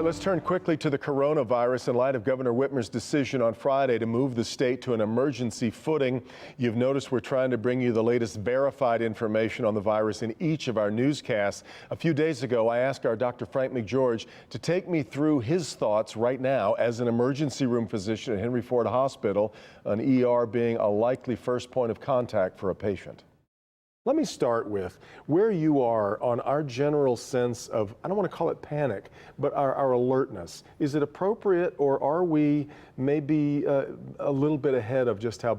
let's turn quickly to the coronavirus in light of Governor Whitmer's decision on Friday to move the state to an emergency footing. You've noticed we're trying to bring you the latest verified information on the virus in each of our newscasts. A few days ago, I asked our Dr. Frank McGeorge to take me through his thoughts right now as an emergency room physician at Henry Ford Hospital, an ER being a likely first point of contact for a patient. Let me start with where you are on our general sense of, I don't want to call it panic, but our alertness. Is it appropriate, or are we maybe a little bit ahead of just how,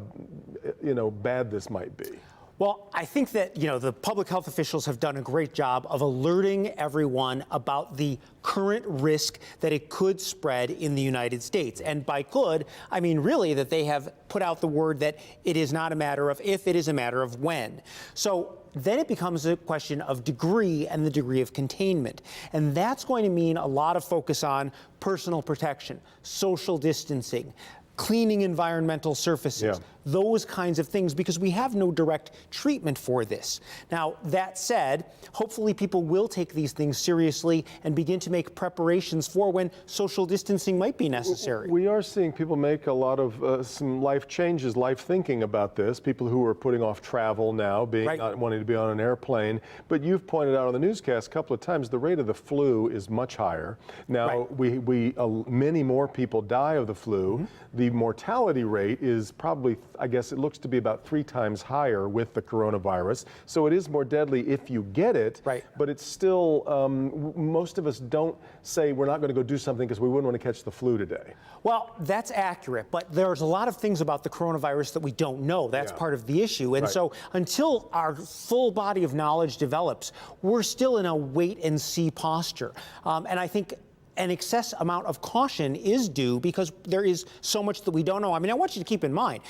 bad this might be? Well, I think that, the public health officials have done a great job of alerting everyone about the current risk that it could spread in the United States. And by could, I mean really that they have put out the word that it is not a matter of if, it is a matter of when. So then it becomes a question of degree and the degree of containment. And that's going to mean a lot of focus on personal protection, social distancing, cleaning environmental surfaces, those kinds of things, because we have no direct treatment for this. Now, that said, hopefully people will take these things seriously and begin to make preparations for when social distancing might be necessary. We are seeing people make a lot of some life changes, life thinking about this, people who are putting off travel now, not wanting to be on an airplane. But you've pointed out on the newscast a couple of times, the rate of the flu is much higher. Now, many more people die of the flu. The mortality rate is probably, I guess it looks to be about 3 times higher with the coronavirus. So it is more deadly if you get it, but it's still, most of us don't say we're not going to go do something because we wouldn't want to catch the flu today. Well, that's accurate, but there's a lot of things about the coronavirus that we don't know. That's part of the issue. And so until our full body of knowledge develops, we're still in a wait and see posture. And I think an excess amount of caution is due because there is so much that we don't know. I mean, I want you to keep in mind,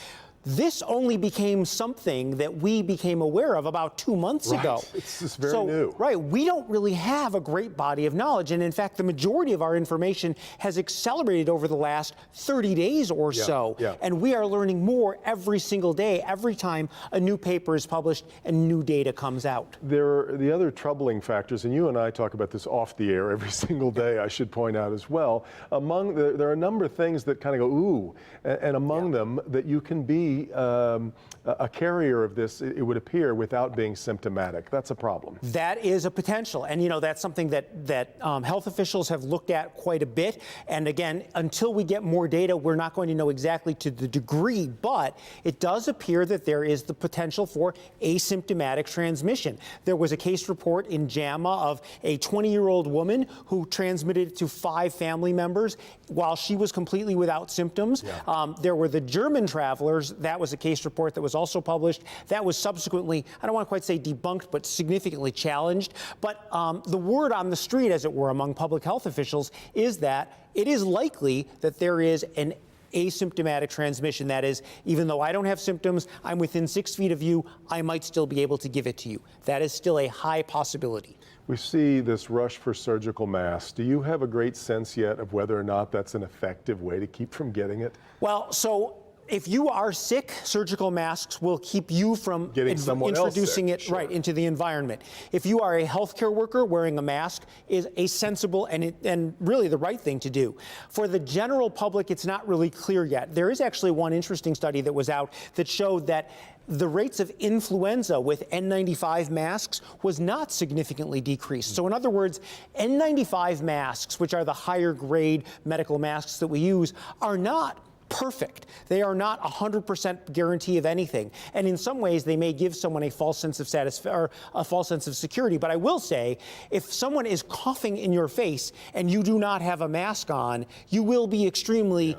this only became something that we became aware of about 2 months ago. It's just very new. We don't really have a great body of knowledge. And in fact, the majority of our information has accelerated over the last 30 days or so. And we are learning more every single day, every time a new paper is published and new data comes out. There are the other troubling factors, and you and I talk about this off the air every single day, I should point out as well. There are a number of things that kind of go, ooh, and among them that you can be a carrier of this, it would appear, without being symptomatic. That's a problem. That is a potential. And, that's something that health officials have looked at quite a bit. And again, until we get more data, we're not going to know exactly to the degree. But it does appear that there is the potential for asymptomatic transmission. There was a case report in JAMA of a 20-year-old woman who transmitted it to 5 family members while she was completely without symptoms. There were the German travelers. That was a case report that was also published. That was subsequently, I don't want to quite say debunked, but significantly challenged. But the word on the street, as it were, among public health officials is that it is likely that there is an asymptomatic transmission. That is, even though I don't have symptoms, I'm within 6 feet of you, I might still be able to give it to you. That is still a high possibility. We see this rush for surgical masks. Do you have a great sense yet of whether or not that's an effective way to keep from getting it? Well, so if you are sick, surgical masks will keep you from introducing it into the environment. If you are a healthcare worker, wearing a mask is a sensible and really the right thing to do. For the general public, it's not really clear yet. There is actually one interesting study that was out that showed that the rates of influenza with N95 masks was not significantly decreased. So in other words, N95 masks, which are the higher grade medical masks that we use, are not perfect. They are not 100% guarantee of anything. And in some ways, they may give someone a false sense of a false sense of security. But I will say, if someone is coughing in your face and you do not have a mask on, you will be extremely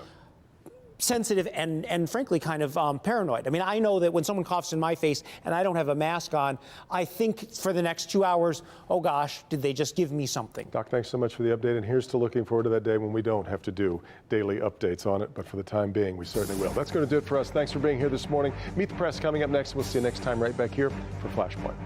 sensitive and frankly kind of paranoid. I mean, I know that when someone coughs in my face and I don't have a mask on, I think for the next 2 hours, oh gosh, did they just give me something? Doc, thanks so much for the update, and here's to looking forward to that day when we don't have to do daily updates on it, but for the time being, we certainly will. That's going to do it for us. Thanks for being here this morning. Meet the Press coming up next. We'll see you next time right back here for Flashpoint.